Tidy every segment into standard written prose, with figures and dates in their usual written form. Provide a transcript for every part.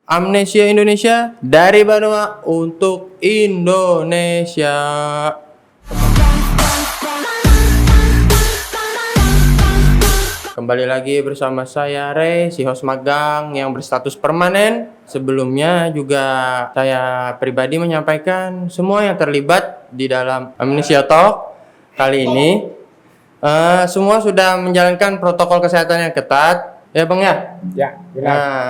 Amnesia Indonesia dari Banua untuk Indonesia. Kembali lagi bersama saya Ray, si host magang yang berstatus permanen. Sebelumnya juga saya pribadi menyampaikan semua yang terlibat di dalam Amnesia Talk kali ini semua sudah menjalankan protokol kesehatan yang ketat, ya Bang ya? Ya, benar. Nah,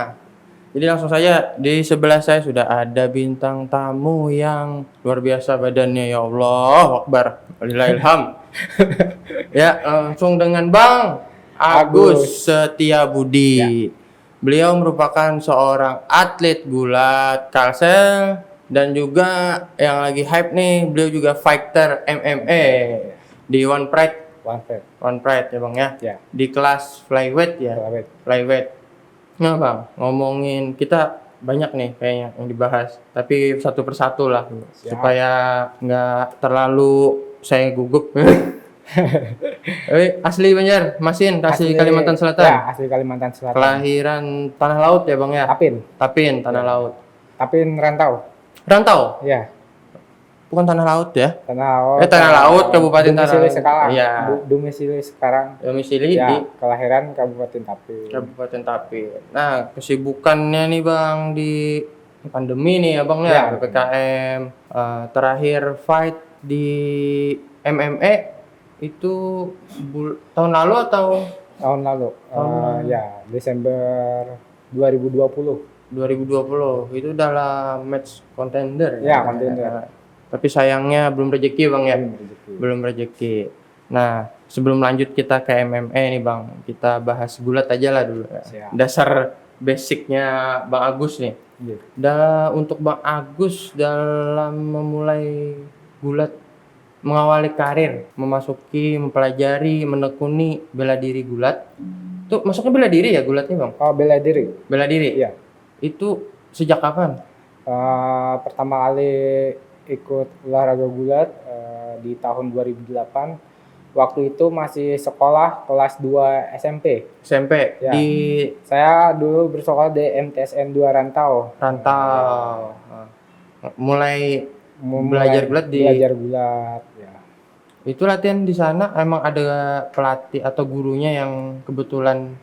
jadi langsung saja di sebelah saya sudah ada bintang tamu yang luar biasa badannya, ya Allah Akbar, walillahilham. Ya, langsung dengan Bang Agus Setiabudi. Ya. Beliau merupakan seorang atlet gulat, kalsel, dan juga yang lagi hype nih, beliau juga fighter MMA di One Pride ya Bang ya. Ya. Di kelas flyweight ya. Flyweight. Nah Bang, ngomongin kita banyak nih kayaknya yang dibahas, tapi satu persatu lah. Siap. Supaya nggak terlalu saya gugup. Asli Banjar, Masin, asli Kalimantan Selatan. Ya, asli Kalimantan Selatan. Kelahiran Tanah Laut ya Bang ya? Tapin, Tanah Laut. Tapin Rantau? Ya. Bukan Tanah Laut ya? Tanah Laut, Kabupaten Tanah Laut. Iya. Domisili sekarang. Domisili ya, di kelahiran Kabupaten Tapin. Kabupaten Tapin. Nah, kesibukannya nih Bang di pandemi nih ya Bang ya, PPKM. Terakhir fight di MMA itu tahun lalu atau? Tahun lalu. Ya, Desember 2020. 2020 itu dalam match contender. Ya, contender. Tapi sayangnya belum rezeki Bang ya. Belum rezeki. Nah, sebelum lanjut kita ke MMA nih Bang, kita bahas gulat aja lah dulu. Siap. Dasar basicnya Bang Agus nih. Untuk Bang Agus dalam memulai gulat, mengawali karir, mempelajari, menekuni bela diri gulat. Tuh masuknya bela diri ya gulat nih Bang? Oh, bela diri. Bela diri? Iya. Itu sejak kapan? Pertama kali ikut olahraga gulat di tahun 2008. Waktu itu masih sekolah kelas 2 SMP. Ya. Saya dulu bersekolah di MTSN 2 Rantau. Mulai belajar gulat ya. Itu latihan di sana emang ada pelatih atau gurunya yang kebetulan?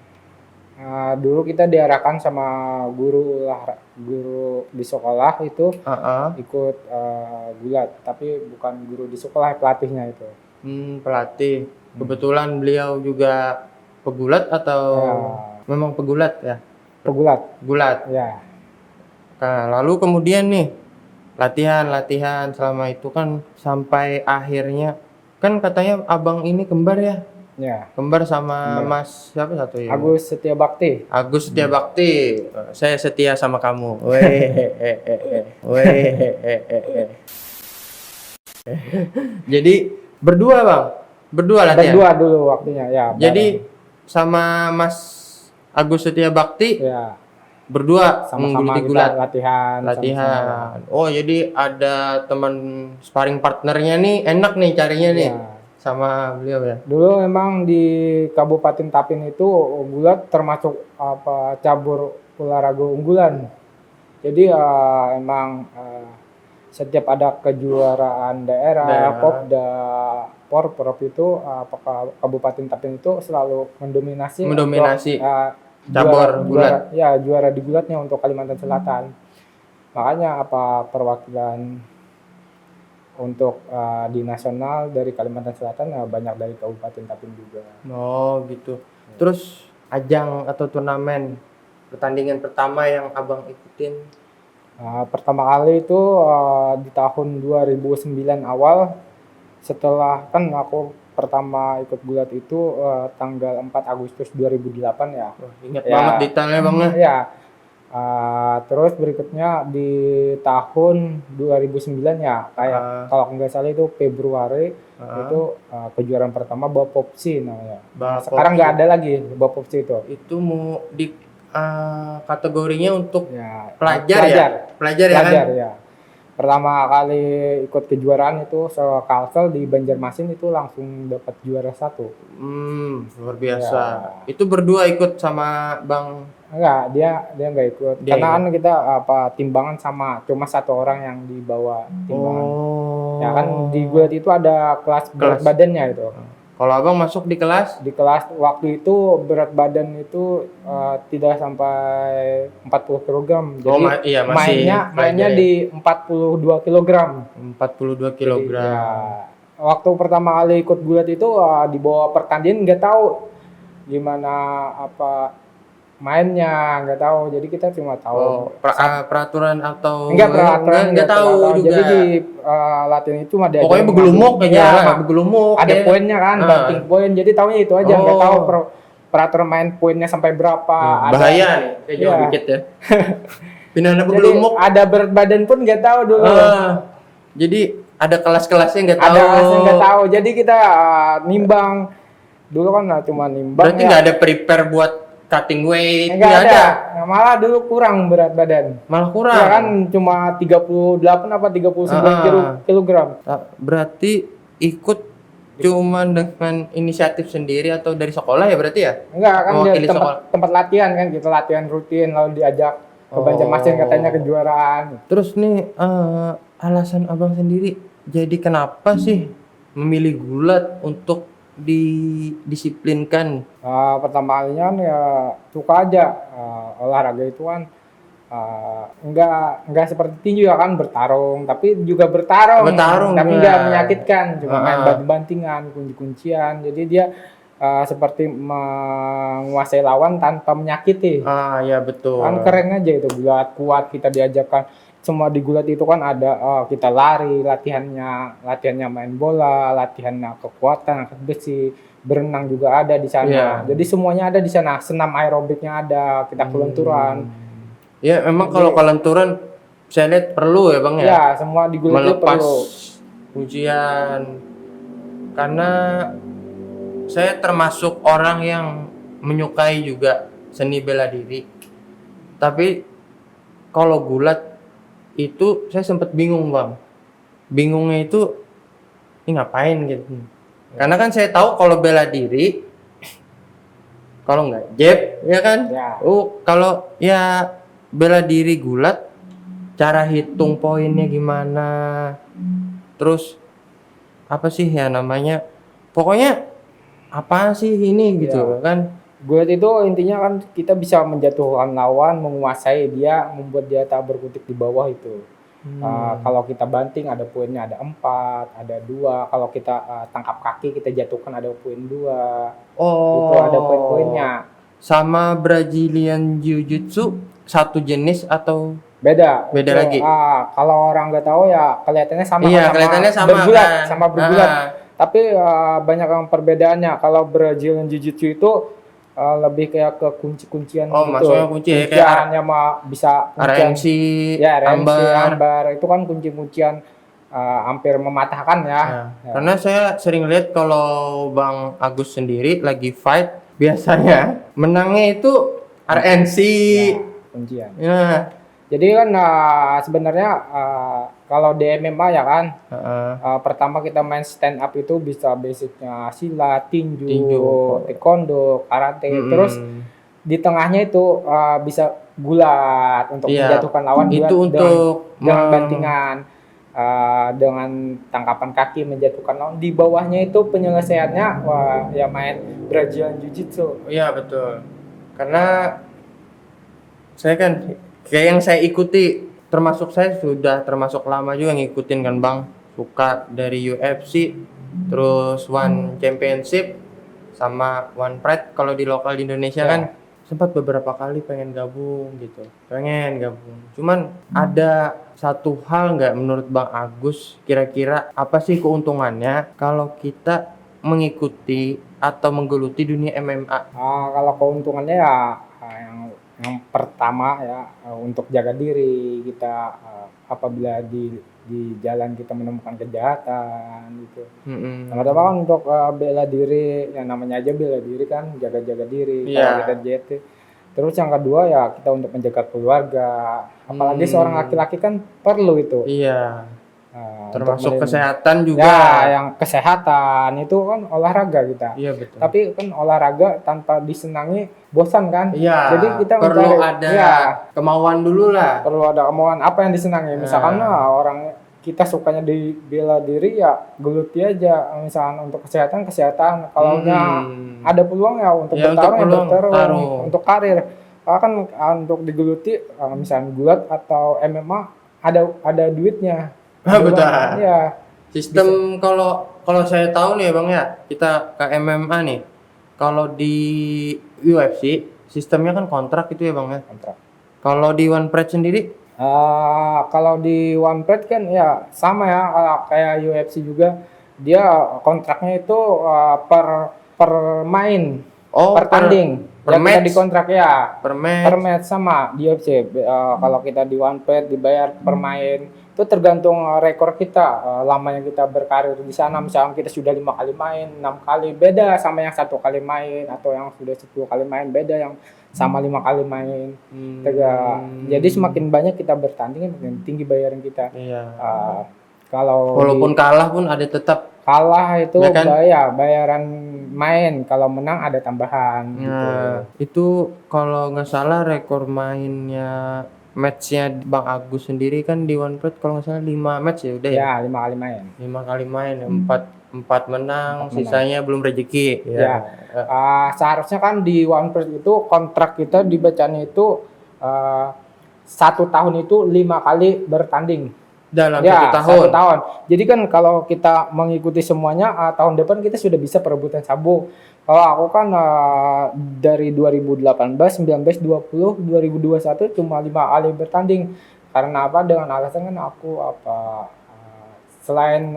Dulu kita diarahkan sama guru di sekolah itu ikut gulat, tapi bukan guru di sekolah, pelatihnya itu. Pelatih. Kebetulan beliau juga pegulat atau memang pegulat ya? Gulat. Ya. Nah, lalu kemudian nih latihan selama itu kan sampai akhirnya kan katanya abang ini kembar ya? Ya. Kembar sama Mas siapa satu ya? Agus Setiabakti. Saya setia sama kamu. Jadi berdua Bang? Berdua latihan? Berdua dulu waktunya ya. Jadi sama Mas Agus Setiabakti ya. Berdua sama-sama gulat latihan. Oh, jadi ada teman sparring partnernya nih, enak nih carinya nih. Sama beliau ya. Dulu memang di Kabupaten Tapin itu gulat termasuk cabur olahraga unggulan. Jadi emang setiap ada kejuaraan daerah. Popda, Porprov itu Kabupaten Tapin itu selalu mendominasi cabur gulat. Juara di gulatnya untuk Kalimantan Selatan. Makanya perwakilan untuk di nasional dari Kalimantan Selatan banyak dari Kabupaten Tapin juga. Oh gitu. Terus ajang atau turnamen pertandingan pertama yang abang ikutin? Pertama kali itu di tahun 2009 awal, setelah kan aku pertama ikut gulat itu tanggal 4 Agustus 2008 ya. Ingat banget detailnya Bang ya. Terus berikutnya di tahun 2009 ya, kayak kalau nggak salah itu Februari itu kejuaraan pertama Bapopsi namanya. Sekarang nggak ada lagi Bapopsi itu. Itu mau di kategorinya untuk pelajar ya kan? pertama kali ikut kejuaraan itu Kalsel di Banjarmasin itu langsung dapat juara 1. Luar biasa. Ya. Itu berdua ikut sama Bang? Enggak, dia enggak ikut. Dia Karena ikut. kan kita timbangan sama cuma 1 orang yang dibawa timbangan. Ya kan di gulat itu ada kelas berat badannya itu. Kalau Abang masuk di kelas? Di kelas waktu itu berat badan itu tidak sampai 40 kg. Jadi iya, masih mainnya di 42 kg. 42 kg. Ya, waktu pertama kali ikut gulat itu di bawah pertandingan nggak tahu gimana mainnya, nggak tahu. Jadi kita cuma tahu peraturan atau nggak tahu juga. Jadi di latihan itu ada pokoknya begelumuk aja, begelumuk. Ada poinnya kan, banting poin. Jadi tahunya itu aja, nggak tahu peraturan main poinnya sampai berapa. Bahaya nih, kayak jauh dikit ya. Pindahan begelumuk. Ada berat badan pun nggak tahu dulu. Jadi ada kelas-kelasnya nggak tahu. Ada kelasnya nggak tahu. Jadi kita nimbang. Dulu kan cuma nimbang. Berarti nggak ada prepare buat cutting weight? Nggak ada. Malah dulu kurang berat badan. Malah kurang? Ya kan cuma 38 apa 39 kilogram. Berarti ikut cuma dengan inisiatif sendiri atau dari sekolah ya berarti ya? Enggak, kan dari tempat latihan kan, kita latihan rutin lalu diajak ke Banjarmasin katanya kejuaraan. Terus nih alasan Abang sendiri jadi kenapa sih memilih gulat untuk didisiplinkan? Pertama kalinya ya suka aja. Olahraga itu kan enggak seperti tinju ya kan, bertarung tapi tapi enggak menyakitkan, cuma main banting-bantingan, kunci-kuncian. Jadi dia seperti menguasai lawan tanpa menyakiti. Ya betul. Kan keren aja itu, gulat kuat, kita diajarkan semua di gulat itu kan ada kita lari, latihannya main bola, latihannya kekuatan, angkat besi, berenang juga ada di sana. Yeah. Jadi semuanya ada di sana, senam aerobiknya ada, kita kelenturan. Ya memang kalau kelenturan saya lihat perlu ya Bang ya. Ya, semua di gulat itu perlu. Ujian. Karena saya termasuk orang yang menyukai juga seni bela diri. Tapi kalau gulat itu saya sempat bingung Bang. Bingungnya itu ini ngapain gitu. Karena kan saya tahu kalau bela diri kalau nggak jab ya kan. Ya. Kalau ya bela diri gulat cara hitung poinnya gimana. Terus apa sih ya namanya? Pokoknya apa sih ini gitu kan. Gulat itu intinya kan kita bisa menjatuhkan lawan, menguasai dia, membuat dia tak berkutik di bawah itu. Kalau kita banting ada poinnya, ada 4, ada 2. Kalau kita tangkap kaki kita jatuhkan ada poin 2. Itu ada poin-poinnya. Sama Brazilian Jiu-Jitsu satu jenis atau beda itu, lagi? Kalau orang nggak tahu ya kelihatannya sama. Iya, kelihatannya sama bergulat, kan? Sama bergulat. Tapi banyak yang perbedaannya. Kalau Brazilian Jiu-Jitsu itu lebih kayak ke kunci-kuncian gitu. Maksudnya kunci ya kayak bisa RNC, ambar itu kan kunci-kuncian hampir mematahkan ya. Karena saya sering lihat kalau Bang Agus sendiri lagi fight biasanya menangnya itu RNC kuncian. Ya. Jadi kan sebenarnya kalau di MMA ya kan pertama kita main stand up itu bisa basicnya silat, tinju, taekwondo, karate. Terus di tengahnya itu bisa gulat untuk menjatuhkan lawan. Itu untuk dengan bantingan, dengan tangkapan kaki menjatuhkan lawan. Di bawahnya itu penyelesaiannya ya main Brazilian Jiu-Jitsu. Iya betul. Karena saya kan kayak yang saya ikuti, saya sudah termasuk lama juga ngikutin kan Bang, suka dari UFC, terus One Championship sama One Pride kalau di lokal di Indonesia kan sempat beberapa kali pengen gabung gitu, cuman ada satu hal nggak menurut Bang Agus, kira-kira apa sih keuntungannya kalau kita mengikuti atau menggeluti dunia MMA? Kalau keuntungannya ya yang pertama ya untuk jaga diri kita apabila di jalan kita menemukan kejahatan gitu. Pertama kan untuk bela diri, yang namanya aja bela diri kan, jaga diri. Kalau kita JT Terus yang kedua ya kita untuk menjaga keluarga. Apalagi seorang laki-laki kan perlu itu. Iya. Untuk Termasuk melindungi. kesehatan juga. Ya, yang kesehatan itu kan olahraga kita. Iya betul. Tapi kan olahraga tanpa disenangi bosan kan? Iya. Jadi kita perlu mencari, ada ya, kemauan dulu lah. perlu ada kemauan apa yang disenangi. Misalkan orang kita sukanya di bela diri ya geluti aja. Misalkan untuk kesehatan, kalau ada peluang ya untuk Ya, untuk bertarung ya peluang, bertarung. tarung. Untuk karir. Kalau kan untuk digeluti misalkan gulat atau MMA ada duitnya. Betul. Iya. Sistem kalau saya tahu nih ya Bang ya, kita ke MMA nih. Kalau di UFC sistemnya kan kontrak itu ya Bang ya. Kontrak. Kalau di One Pride sendiri? Kalau di One Pride kan ya sama ya kayak UFC juga, dia kontraknya itu per main, per tanding. per Kita match. dikontrak ya. Per match. Per match sama di UFC. Kalau kita di One Pride dibayar per main. Itu tergantung rekor kita, lamanya kita berkarir di sana. Misalnya kita sudah 5 kali main, 6 kali, beda sama yang 1 kali main, atau yang sudah 10 kali main, beda yang sama 5 kali main. Jadi semakin banyak kita bertanding, makin tinggi bayaran kita. Iya. Kalau walaupun kalah pun ada tetap. Kalah itu Ya kan? bayaran main, kalau menang ada tambahan. Gitu. Itu kalau nggak salah rekor mainnya matchnya Bang Agus sendiri kan di One Pride kalau nggak salah 5 match ya udah ya. Ya 5 kali main. 5 kali main, 4 menang, Empat sisanya belum rezeki. Ya. Seharusnya kan di One Pride itu kontrak kita dibacanya itu 1 tahun itu 5 kali bertanding. Dalam Ya, 1 tahun. 1 tahun. Jadi kan kalau kita mengikuti semuanya, tahun depan kita sudah bisa perebutan sabuk. Kalau aku kan dari 2018, 19, 20, 2021 cuma 5 kali bertanding. Karena apa? Dengan alasan kan aku selain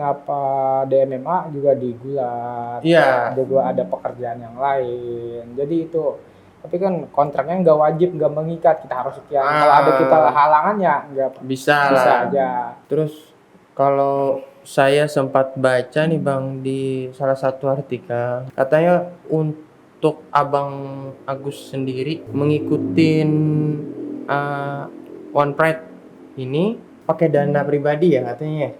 di MMA juga di gulat. Iya. Juga ada pekerjaan yang lain. Jadi itu. Tapi kan kontraknya nggak wajib, nggak mengikat, kita harus sekian. Kalau ada kita halangan ya nggak Bisa aja. Terus kalau saya sempat baca nih Bang di salah satu artikel, katanya untuk Abang Agus sendiri mengikutin One Pride ini pakai dana pribadi ya katanya.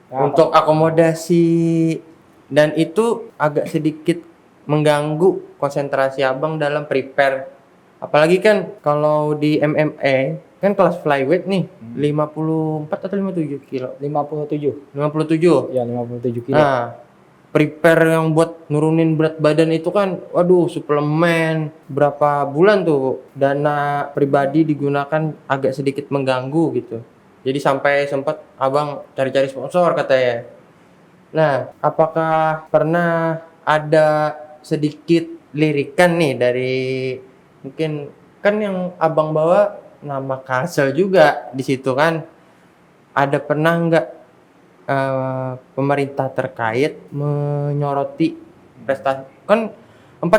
Untuk akomodasi, dan itu agak sedikit mengganggu konsentrasi Abang dalam prepare. Apalagi kan kalau di MMA kan kelas flyweight nih 54 atau 57 kilo. 57. 57. Ya 57 kilo. Nah, prepare yang buat nurunin berat badan itu kan waduh, suplemen berapa bulan tuh dana pribadi digunakan agak sedikit mengganggu gitu. Jadi sampai sempat Abang cari-cari sponsor katanya. Nah, apakah pernah ada sedikit lirikan nih dari mungkin kan yang Abang bawa nama Kalsel juga di situ kan, ada pernah nggak pemerintah terkait menyoroti prestasi kan 5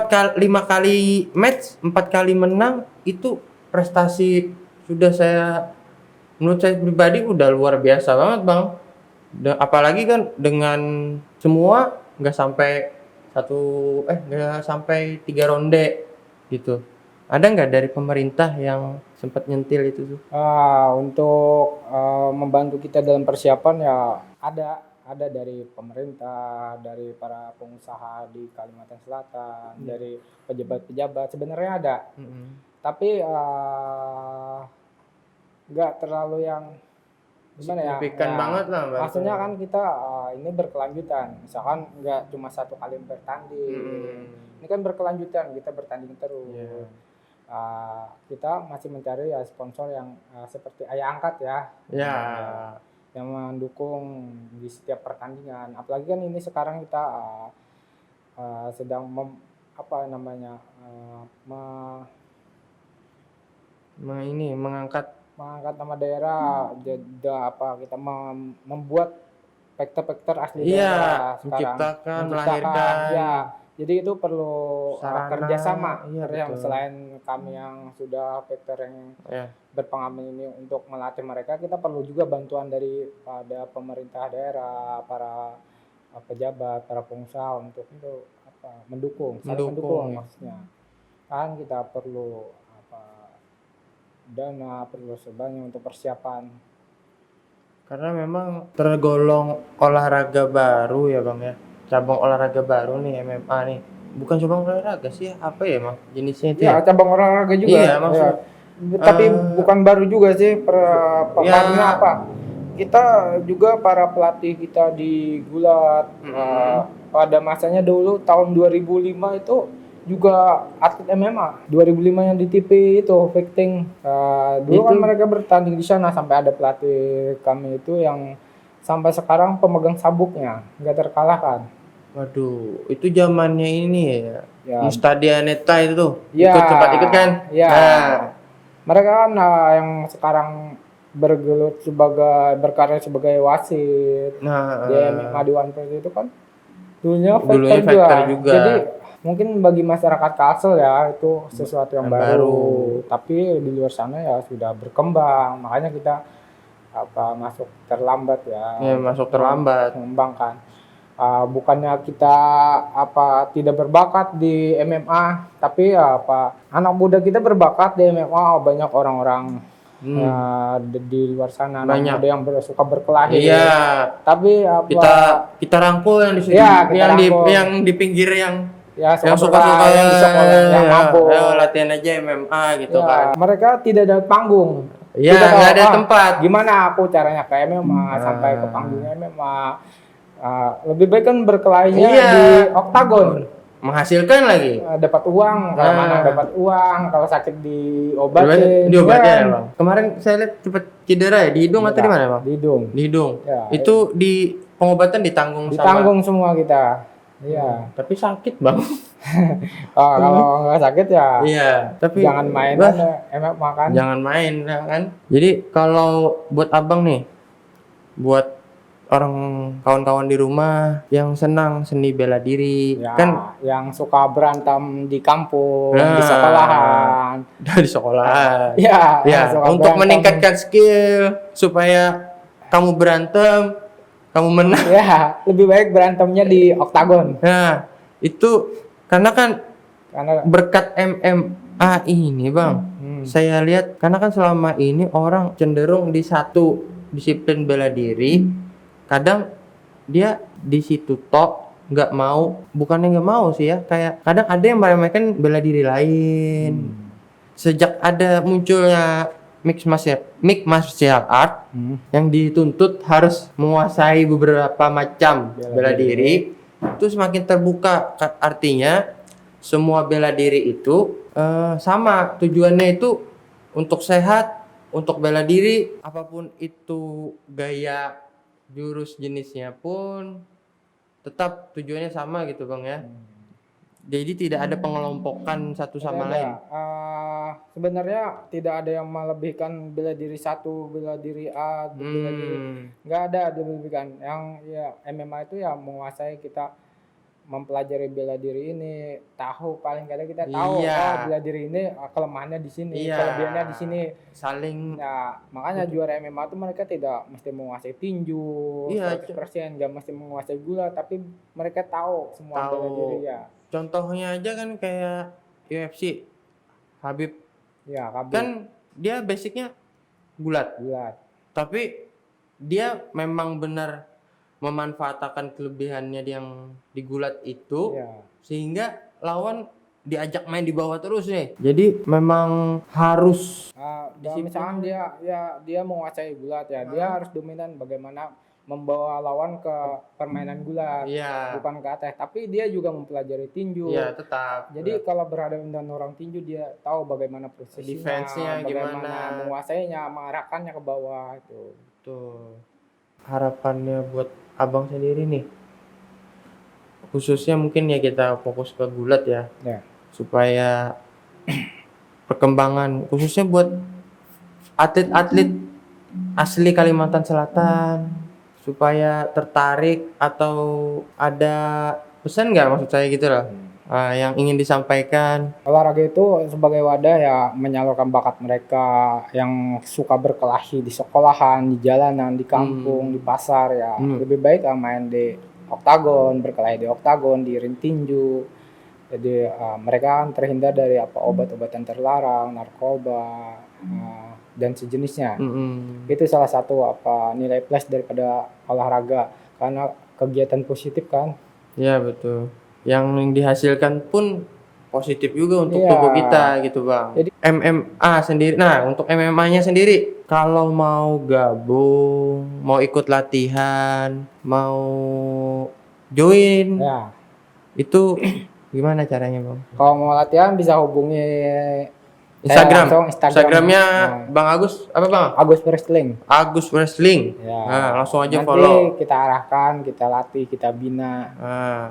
kali match 4 kali menang itu prestasi sudah menurut saya pribadi udah luar biasa banget Bang. Apalagi kan dengan semua nggak sampai 3 ronde gitu. Ada nggak dari pemerintah yang sempat nyentil itu tuh? Untuk membantu kita dalam persiapan ya ada dari pemerintah, dari para pengusaha di Kalimantan Selatan, dari pejabat-pejabat sebenarnya ada. Tapi nggak terlalu yang gimana ya? Signifikan banget lah. Maksudnya kan kita ini berkelanjutan. Misalkan nggak cuma 1 kali bertanding. Ini kan berkelanjutan, kita bertanding terus. Kita masih mencari sponsor yang seperti ayah angkat ya. Yang mendukung di setiap pertandingan. Apalagi kan ini sekarang kita sedang mengangkat nama daerah. Kita membuat vektor asli daerah sekarang. Menciptakan, melahirkan. Ya. Jadi itu perlu kerjasama. Betul. Selain kami yang sudah vektor yang berpengalaman ini untuk melatih mereka, kita perlu juga bantuan pada pemerintah daerah, para pejabat, para pengusaha untuk mendukung maksudnya. Kan kita perlu dana, perlu banyak untuk persiapan. Karena memang tergolong olahraga baru ya Bang ya. Cabang olahraga baru nih MMA nih. Bukan cabang olahraga sih ya, apa ya Bang? Jenisnya itu ya? Ya, cabang olahraga juga. Iya, Ya. maksudnya. Tapi bukan baru juga sih, Ya. karena apa? Kita juga para pelatih kita di Gulat pada masanya dulu tahun 2005 itu juga atlet MMA 2005 yang di TV itu fighting. Dulu kan mereka bertanding di sana sampai ada pelatih kami itu yang sampai sekarang pemegang sabuknya nggak terkalahkan. Waduh, itu zamannya ini ya. Mustadianeta itu tuh. Ya, Sempat ikut kan? Ya. Nah. Mereka kan yang sekarang berkarir sebagai wasit. Di MMA di One Piece itu kan dulunya fighter juga. Jadi mungkin bagi masyarakat Kalsel ya itu sesuatu yang baru. Tapi di luar sana ya sudah berkembang. Makanya kita masuk terlambat ya. Masuk terlambat. Mengembangkan. Bukannya kita tidak berbakat di MMA, tapi anak muda kita berbakat di MMA. Banyak orang-orang di luar sana anak muda yang suka berkelahi. Iya. Tapi kita rangkul yang di sini, yang di pinggir yang suka-suka yang di sekolah yang mabuk. Latihan aja MMA gitu kan. Mereka tidak ada panggung. Iya, nggak ada tempat. Gimana aku caranya ke MMA sampai ke panggung MMA? Lebih baik kan berkelahinya di oktagon, menghasilkan lagi, dapat uang. Kalau mana dapat uang, kalau sakit diobatin ya Bang. Kemarin saya lihat cepat cedera ya di hidung atau di mana Bang? Di hidung Ya, itu di pengobatan ditanggung semua kita. Iya. Tapi sakit Bang. Kalau nggak sakit ya. Iya. Tapi jangan main MMA kan. Jangan main kan. Jadi kalau buat abang nih, buat orang kawan-kawan di rumah yang senang seni bela diri ya, kan, yang suka berantem di kampung, di sekolahan, di sekolahan. Ya, untuk meningkatkan skill supaya kamu berantem, kamu menang. Ya, lebih baik berantemnya di oktagon. Nah, itu karena berkat MMA ini, Bang. Saya lihat karena kan selama ini orang cenderung di satu disiplin bela diri. Kadang dia di situ nggak mau, bukannya nggak mau sih ya, kayak kadang ada yang meremehkan bela diri lain. Sejak ada munculnya mixed martial art yang dituntut harus menguasai beberapa macam bela diri, itu semakin terbuka. Artinya semua bela diri itu sama tujuannya itu untuk sehat, untuk bela diri, apapun itu gaya jurus jenisnya pun tetap tujuannya sama gitu Bang ya. Jadi tidak ada pengelompokan satu sama lain. Sebenarnya tidak ada yang melebihkan bela diri satu, bela diri A, bela diri. Nggak ada dilebihkan. Yang ya MMA itu ya menguasai, kita mempelajari bela diri ini, tahu paling kadang kita tahu bela diri ini kelemahannya di sini, kelebihannya di sini. Saling. Nah, makanya juara MMA itu mereka tidak mesti menguasai tinju 100%, nggak mesti menguasai gulat, tapi mereka tahu semua bela diri ya. Contohnya aja kan kayak UFC, Khabib. Ya, Khabib. Kan dia basicnya gulat. Tapi dia memang benar memanfaatkan kelebihannya yang digulat itu, sehingga lawan diajak main di bawah terus nih. Jadi memang harus misalkan dia menguasai gulat ya, dia harus dominan bagaimana membawa lawan ke permainan gulat, bukan ke atas. Tapi dia juga mempelajari tinju. Tetap. Jadi kalau berhadapan dengan orang tinju, dia tahu bagaimana posisinya, defense-nya bagaimana menguasainya, mengarahkannya ke bawah itu. Tuh. Harapannya buat abang sendiri nih, khususnya mungkin ya kita fokus ke gulat ya. Supaya perkembangan khususnya buat atlet-atlet asli Kalimantan Selatan, supaya tertarik atau ada pesan nggak, maksud saya gitu loh, yang ingin disampaikan. Olahraga itu sebagai wadah ya menyalurkan bakat mereka yang suka berkelahi di sekolahan, di jalanan, di kampung, di pasar ya. Lebih baik main di oktagon, berkelahi di oktagon, di ring tinju. Jadi mereka terhindar dari obat-obatan terlarang, narkoba. dan sejenisnya. Mm-mm. Itu salah satu nilai plus daripada olahraga karena kegiatan positif kan. Ya betul. Yang dihasilkan pun positif juga untuk Iya. tubuh kita gitu bang. Jadi- MMA sendiri. Nah untuk MMA-nya sendiri, kalau mau gabung, mau ikut latihan, mau join, Ya, itu gimana caranya bang? kalau mau latihan bisa hubungi saya Instagram. langsung, Instagramnya Nah, Bang Agus apa bang? Agus Wrestling. Agus Wrestling. Ya. Nah langsung aja Nanti follow. kita arahkan, kita latih, kita bina. Nah,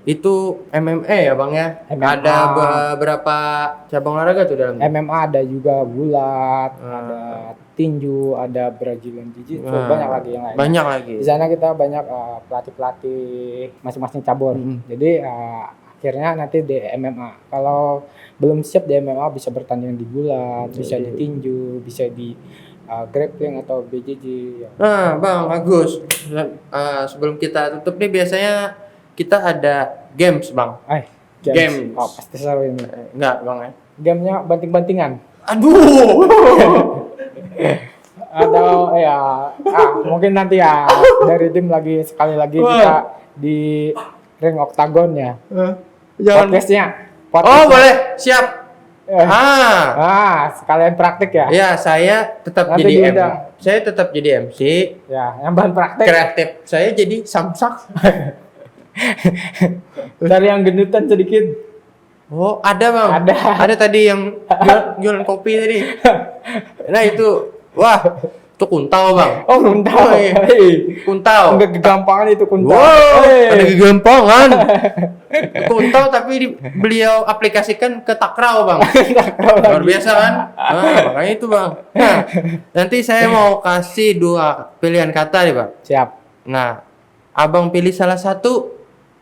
itu MMA ya bang ya? MMA. Ada beberapa cabang olahraga tuh dalam. MMA ada juga gulat, Ah. ada tinju, ada Brazilian Jiu-Jitsu, Ah. banyak lagi yang lain. Banyak lagi. Di sana kita banyak pelatih-pelatih masing-masing cabur. Jadi akhirnya nanti di MMA. Kalau belum siap di MMA bisa bertanding di gulat, bisa di tinju, bisa di grappling atau BJJ. Ya. Nah, Bang Agus, sebelum kita tutup nih biasanya kita ada games, Bang. Games. Oh, pasti seru ini. Enggak, Bang ya. Gamenya banting-bantingan. Aduh. Atau mungkin nanti ya dari tim lagi sekali lagi Wah. kita di ring oktagon ya. Jangan. Podcastnya. Oh, boleh. Siap. Sekalian praktik ya. Ya, saya tetap Nanti jadi diundang. Saya tetap jadi MC. Ya, yang bahan praktik. Kreatif saya jadi samsak. Dari yang gendutan sedikit. Oh, ada, Bang. Ada. Ada tadi yang jualan kopi tadi. Nah, itu wah, itu kuntau, Bang. Oh, kuntau. Oh, iya. Kuntau. Enggak kegampangan itu kuntau. Wow, Hei. ada kegampangan. Kuntau tapi beliau aplikasikan ke takraw, Bang. Luar biasa kan? Nah, makanya itu, Bang. Nah, nanti saya mau kasih 2 pilihan kata nih, Bang. Siap. Nah, Abang pilih salah satu,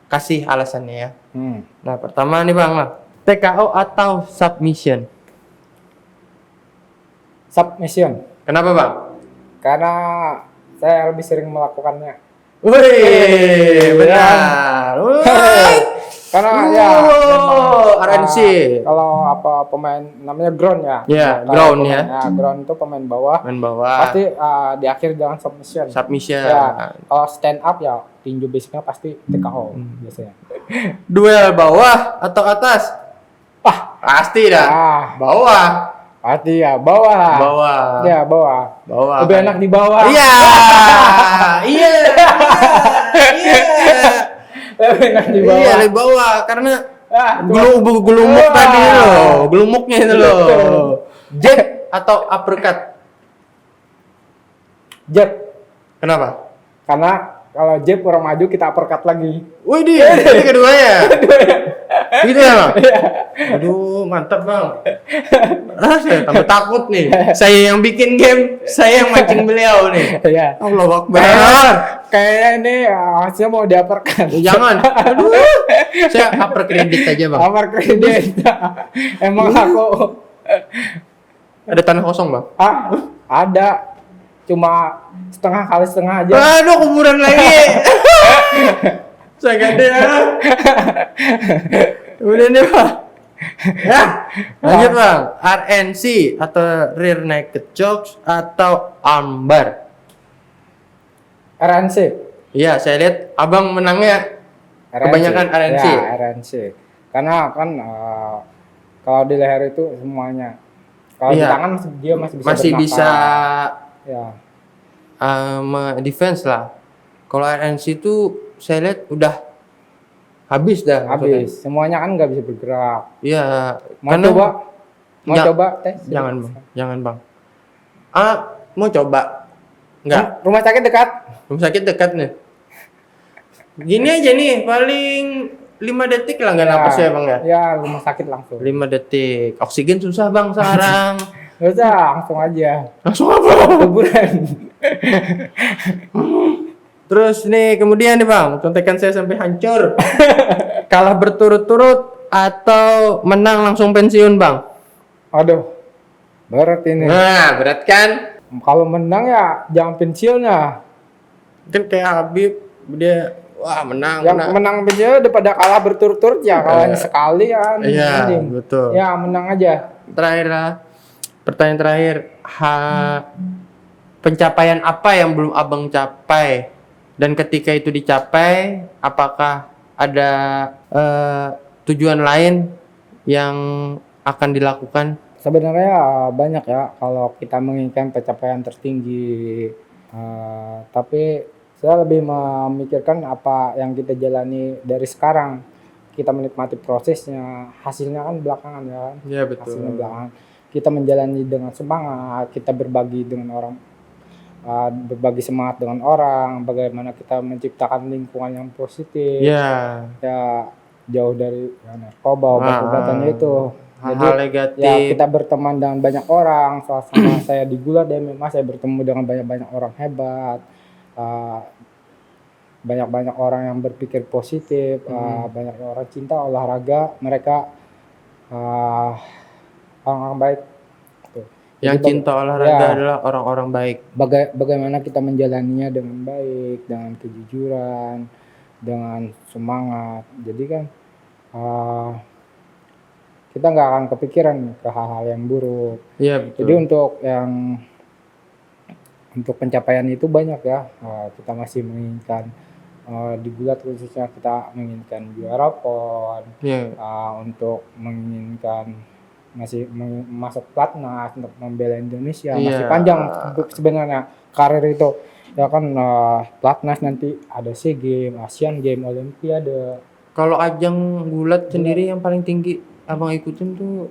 kasih alasannya ya. Nah, pertama nih, Bang lah. TKO atau submission? Submission. Kenapa, Bang? Karena saya lebih sering melakukannya. Wih, benar. Wih. Karena RNC. Kalau pemain namanya ground ya. Ya, Kalau ground pemain- ya. Ground itu pemain bawah. Main bawah. Pasti di akhir dengan submission. Submission. Ya, kalau stand up ya tinju basicnya pasti TKO biasanya. Duel bawah atau atas? Pasti dah. Bawah. Pasti ya bawah lah. Bawah. Ya bawah. Bawah. Lebih enak di bawah. Iya. Iya. Iya. Lebih enak di bawah. Iya, di bawah karena cuma- gelumuk Wah. tadi loh, gelumuknya itu loh. Betul. Jab atau uppercut? Jab. Kenapa? Karena kalau jab orang maju kita uppercut lagi. Wih, ini keduanya. Gitu ya, Bang? Aduh, mantap, Bang. Saya tambah takut nih. Saya yang bikin game, saya yang mancing beliau nih. Iya. Allahu Akbar. Kayaknya ini hasilnya mau di uppercut. Jangan. Aduh. Saya upper kredit aja, Bang. Upper kredit. Emang aku Ada tanah kosong, Bang. ada cuma setengah kali setengah aja. Aduh, kuburan lagi. Saya gak ada. Udah nih, Bang. Ya, lanjut, Bang. RNC atau rear naked chokes atau armbar? RNC. Iya, saya lihat Abang menangnya kebanyakan RNC. Ya, RNC. Karena kan kalau di leher itu semuanya. Kalau di Iya. tangan dia masih bisa Masih bernafas. bisa Ya. defense lah. Kalau RNC itu saya lihat udah habis dah. maksudnya. Habis. Semuanya kan nggak bisa bergerak. Iya. Mau karena- coba? Mau Ya, coba tes? Jangan, Bang. Jangan, Bang. Mau coba? Enggak. Rumah sakit dekat. Rumah sakit dekat nih. Gini aja nih, paling 5 detik lah nggak napas ya, Bang ya. Ya, rumah sakit langsung. 5 detik. Oksigen susah, Bang, sekarang. Nggak usah, langsung aja. Langsung apa? Kuburan. Terus nih, kemudian nih, Bang, contekan saya sampai hancur. Kalah berturut-turut atau menang langsung pensiun, Bang? Aduh, berat ini. Nah, berat kan? Kalau menang ya jangan pensiun ya. Kan kayak Habib, dia wah menang. Yang menang pensiun daripada kalah berturut-turut ya. Kalau hanya sekali ya kan. Iya, mending. betul. Ya menang aja. Terakhir lah. pertanyaan terakhir, pencapaian apa yang belum abang capai? Dan ketika itu dicapai, apakah ada tujuan lain yang akan dilakukan? Sebenarnya banyak ya kalau kita menginginkan pencapaian tertinggi, tapi saya lebih memikirkan apa yang kita jalani dari sekarang. Kita menikmati prosesnya, hasilnya kan belakangan ya kan. Iya betul. Hasilnya belakangan. Kita menjalani dengan semangat, kita berbagi dengan orang, berbagi semangat dengan orang, bagaimana kita menciptakan lingkungan yang positif. Iya. Ya jauh dari narkoba, obat-obatannya itu. Jadi Hal-hal negatif. ya kita berteman dengan banyak orang. Sama saya di Gulat MMA, saya bertemu dengan banyak-banyak orang hebat. Banyak-banyak orang yang berpikir positif, banyak orang cinta olahraga, mereka orang-orang baik. Tuh. Yang Jadi, cinta olahraga adalah orang-orang baik. Bagaimana kita menjalaninya dengan baik, dengan kejujuran, dengan semangat. Jadi kan kita nggak akan kepikiran ke hal-hal yang buruk. Iya betul. Jadi untuk pencapaian itu banyak ya. Kita masih menginginkan di Gulat khususnya kita menginginkan juara PON. Iya. Untuk menginginkan masih masuk pelatnas untuk membela Indonesia. Iya. Masih panjang sebenarnya karir itu. Ya kan pelatnas nanti ada SEA Games, Asian Games, Olimpiade. Kalau ajang Gulat sendiri yang paling tinggi abang ikutin tuh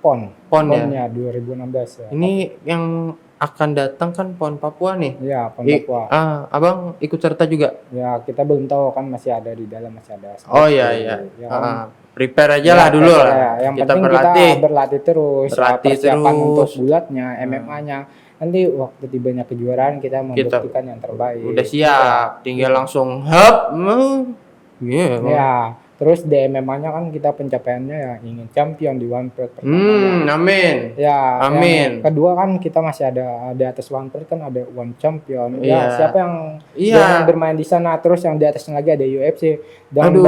PON ya. 2016 ya. Ini yang akan datang kan PON Papua nih. Iya, PON Papua. Abang ikut serta juga? Ya, kita belum tahu kan masih ada di dalam, masih ada. Oh iya. Ya kan? Prepare aja lah dulu lah. Yang Kita penting berlatih. kita berlatih terus. Berlatih persiapan terus. untuk Gulatnya, MMA-nya. Nanti waktu tibanya kejuaraan kita membuktikan yang terbaik. Udah siap, tinggal langsung hop. Ya, terus di MMA-nya kan kita pencapaiannya ya ingin champion di One Pride pertama. Amin. Ya, amin. Kedua kan kita masih ada di atas One Pride kan ada One Champion. Ya, siapa yang bermain di sana, terus yang di atasnya lagi ada UFC. Dan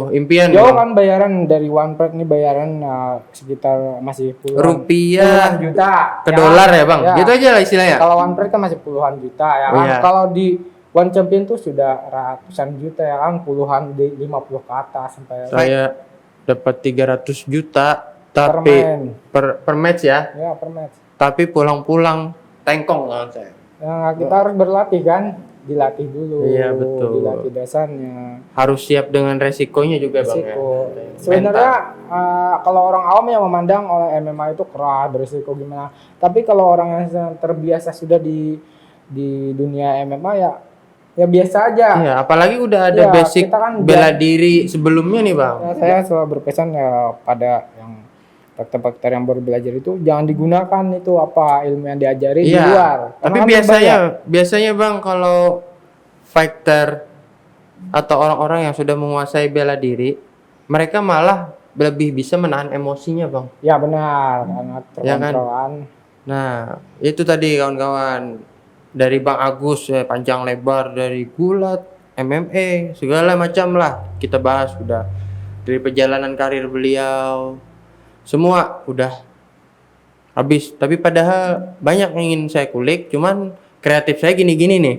impian. Jauh kan bayaran dari One Pride nih, bayaran sekitar masih puluhan juta. Ke dolar ya bang? Gitu aja lah istilahnya. Kalau One Pride kan masih puluhan juta ya kan. Kalau di One Champion tuh sudah ratusan juta ya kan, puluhan di 50 ke atas sampai. Saya dapat 300 juta tapi per match ya. Ya, per match. Tapi pulang-pulang tengkong kan saya. Ya, kita harus berlatih kan, dilatih dulu. Iya, betul. Dilatih dasarnya. Harus siap dengan resikonya juga bang ya. Sebenarnya kalau orang awam yang memandang MMA itu keras, berisiko gimana. Tapi kalau orang yang terbiasa sudah di dunia MMA ya biasa aja. Iya, apalagi udah ada basic kan bela diri sebelumnya nih bang. Ya, saya selalu berpesan ya pada yang faktor yang baru belajar itu jangan digunakan itu apa ilmu yang diajari di luar. Tapi biasanya bang kalau fighter atau orang-orang yang sudah menguasai bela diri, mereka malah lebih bisa menahan emosinya bang. Ya benar, karena terkontrolan. Nah itu tadi kawan-kawan. Dari Bang Agus panjang lebar, dari Gulat, MMA, segala macam lah kita bahas udah. Dari perjalanan karir beliau, semua udah habis. Tapi padahal banyak yang ingin saya kulik, cuman kreatif saya gini-gini nih.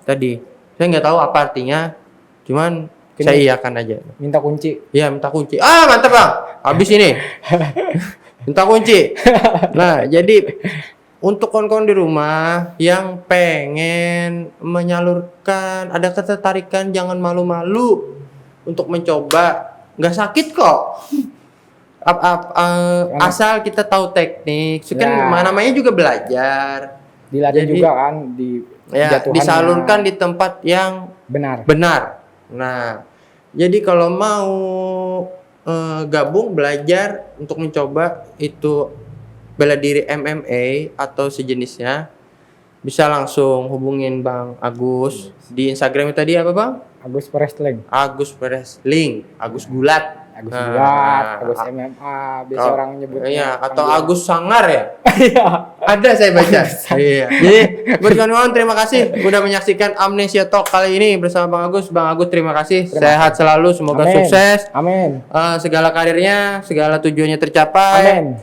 Tadi saya nggak tahu apa artinya, cuman saya iyakan aja. Minta kunci. Iya minta kunci. Mantap bang, habis ini. Minta kunci. Nah jadi untuk kawan-kawan di rumah yang pengen menyalurkan, ada ketertarikan, jangan malu-malu untuk mencoba. Nggak sakit kok. Asal kita tahu teknik. Kan namanya juga belajar. Dilatih juga kan disalurkan di tempat yang benar. Nah, jadi kalau mau gabung belajar untuk mencoba itu bela diri MMA atau sejenisnya, bisa langsung hubungin Bang Agus di Instagram tadi apa Bang? Agus Wrestling. Agus Wrestling, Agus Gulat. Agus MMA, biasa orang nyebutnya. Iya, atau Agus Sangar ya? Ada saya baca. Iya. Jadi buat kawan-kawan terima kasih udah menyaksikan Amnesia Talk kali ini bersama Bang Agus. Bang Agus terima kasih. Sehat selalu, semoga sukses. Amin. Segala karirnya, segala tujuannya tercapai. Amin.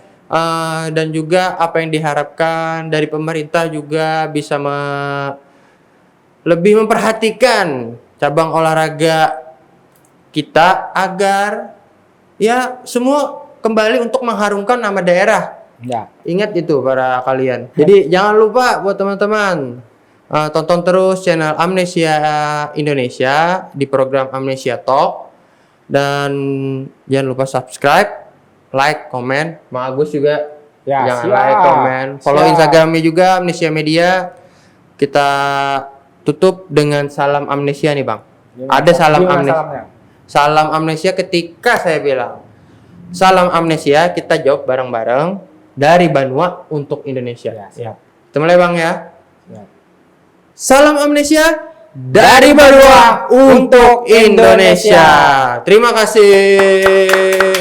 dan juga apa yang diharapkan dari pemerintah juga bisa lebih memperhatikan cabang olahraga kita agar ya semua kembali untuk mengharumkan nama daerah. Ya. Ingat itu para kalian. Jadi jangan lupa buat teman-teman tonton terus channel Amnesia Indonesia di program Amnesia Talk, dan jangan lupa subscribe, like, komen. Mang Agus juga Ya, jangan siap. like, komen, follow Siap. Instagramnya juga Amnesia Media. Kita tutup dengan salam amnesia nih Bang. Ada salam Gimana amnesia. salamnya? Salam amnesia ketika saya bilang salam amnesia, kita jawab bareng-bareng dari Banua untuk Indonesia. Ya, siap. Kita mulai Bang ya. Siap. Salam amnesia dari Banua untuk Indonesia. Terima kasih.